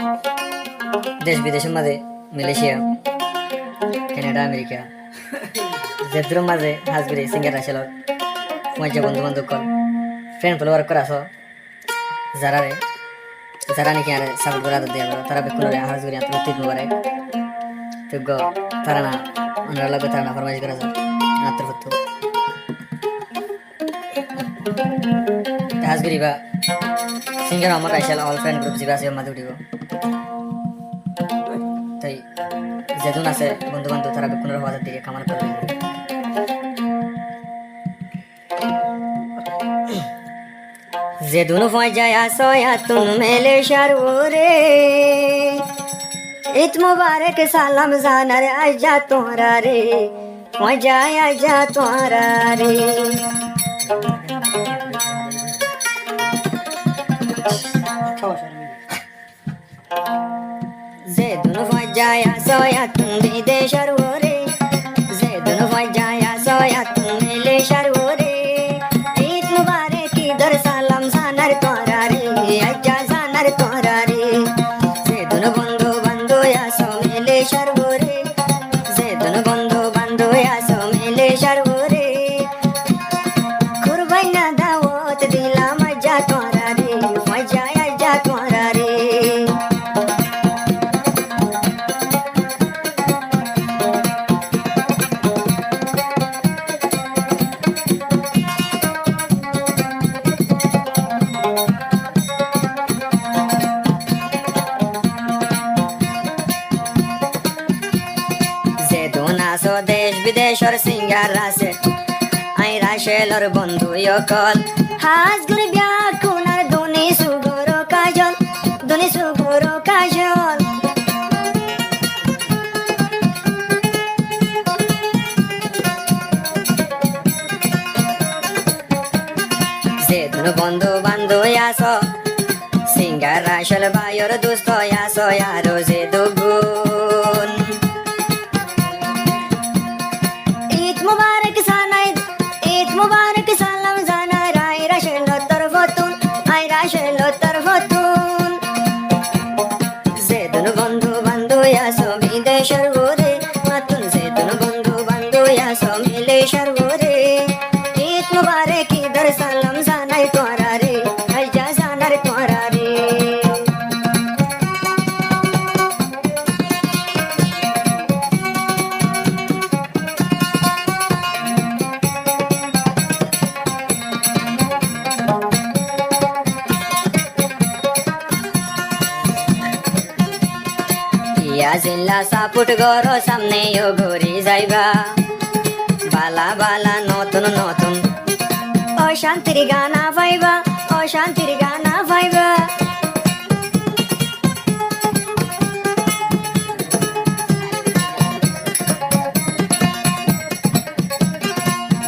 देश विदेशांमध्ये Malaysia Canada America जेद्रोमध्ये हाजगुरी singer आशिल्लो माझे बंधू बांधव कल फ्रेंड फॉलोवर करासो जारारे जारानी की आरे साबुत बराद दे तारा बेकुनरे हाजगुरी आत तीन मुबारक तुगो ताराना अनरला को ताराना फरमाइश करासो आतर फतु हाजगुरी बा सिंगर अमर आशिल्लो ऑल फ्रेंड ग्रुप जिबासे मादे उठिबो তাই যেদিন আছে বন্ধু বান্ধব তারা বেকুনের হওয়ার দিকে কামান করবে যেদিন হয় যায় আসয়া তুন মেলে শারুরে ঈদ মুবারক সালাম জানার আজা তোরা রে হয় যায় আজা তোরা রে যেদিন হয় যায় আসয়া তুন বিদেশের ওরে যেদিন হয় যায় আসয়া তুন মেলে শারুরে ঈদ মুবারক ঈদের সালাম জানার তোরা রে আজা জানার তোরা রে যেদিন বন্ধু বান্ধব আসো মেলে শারুরে যেদিন বন্ধু বান্ধব আসো মেলে শারুরে কুরবাই না দাওয়াত দিলাম আজা তোরা রে মজা আজা তোরা রে দেশ বিদেশের সিঙ্গার আছে আই রাশেলর বন্ধু অকল হাজগুড়ি বিয়া কোনার দনি সুগর কাজল দনি সুগর কাজল যেদিন বন্ধু বান্ধব আস সিঙ্গার রাশেল ভাইয়ের দুস্থ আস আরো যে দুগুণ मुबारक सालाम जाना राय राशेलो तरफतून जेदन बंधु बंधु यासो विदेशर गोरे मातुन जेदन बंधु बंधु यासो मिलेशर गोरे ईद मुबारक इधर सालाम जाना तोरा रे आजा जाना रे तोरा रे জিল্লা সাপুট গর সামনে ঘুরি যাইবা বালা বালা নতুন নতুন অশান্তির গানা পাইবা অশান্তির গানা পাইবা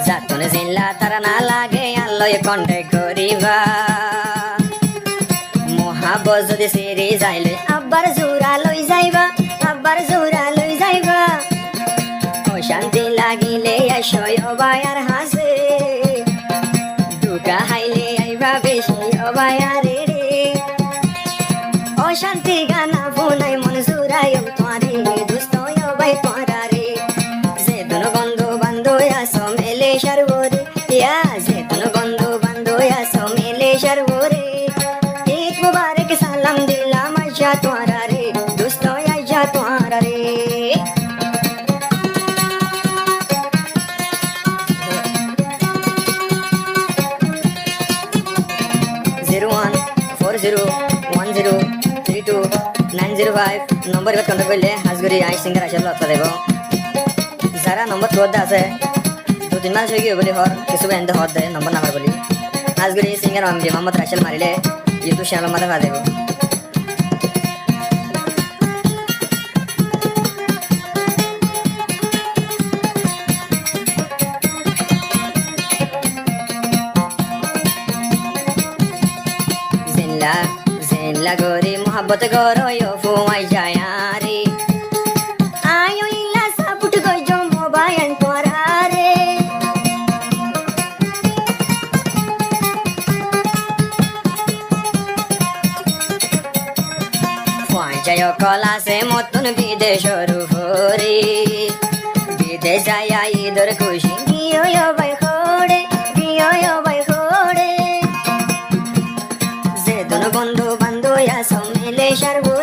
যাতন জিল্লা তারা না লাগে আল্লয় কন্টে করিবা মহাবজ যদি সেরে যাইলে আবার জোড়া লই যাইবা আবার জোড়া লই যাইবা অশান্তি লাগিলে আসয় অবায়ার হাসে দুকা হাইলে আইবা বেশি অবায়ারে রে অশান্তি গানা ফোনাই মন জোড়ায় তোরে দুস্থ অবাই তোরা রে যেদিন বন্ধু বান্ধব আসো মেলে সারবরে ইয়া যেদিন বন্ধু বান্ধব আসো মেলে সারবরে ঈদ মুবারক সালাম দিলাম আজা তোরা রে দুস্থ আজা তোরা রে 0140103295 নম্বর এবার কন্টাক্ট করলে হাজগুড়ি আই সিঙ্গার আসলে লতা দেব যারা নম্বর তোর আছে 2-3 মাস হয়ে গিয়ে বলি হর কিছু এনতে হর দেয় নম্বর নাম্বার বলি হাজগুড়ি সিঙ্গার আমি মোহাম্মদ রাশেল মারিলে ইউটিউব চ্যানেল মাথা পা দেব জিল্লা গরি মোহাব্বত গরো ফুমাই যায়ারি আয়ো ইল্লা সাপুট গজ মোবাইল তোরা রে জয় কলাসে মতন বিদেশর উপরে বিদেশ যায় ঈদর খুশি গিয়ে বাই খোড়ে গিয়ে বাই খোড়ে যে দুনো বন্ধু বান্ধব আসো মিলে সারবো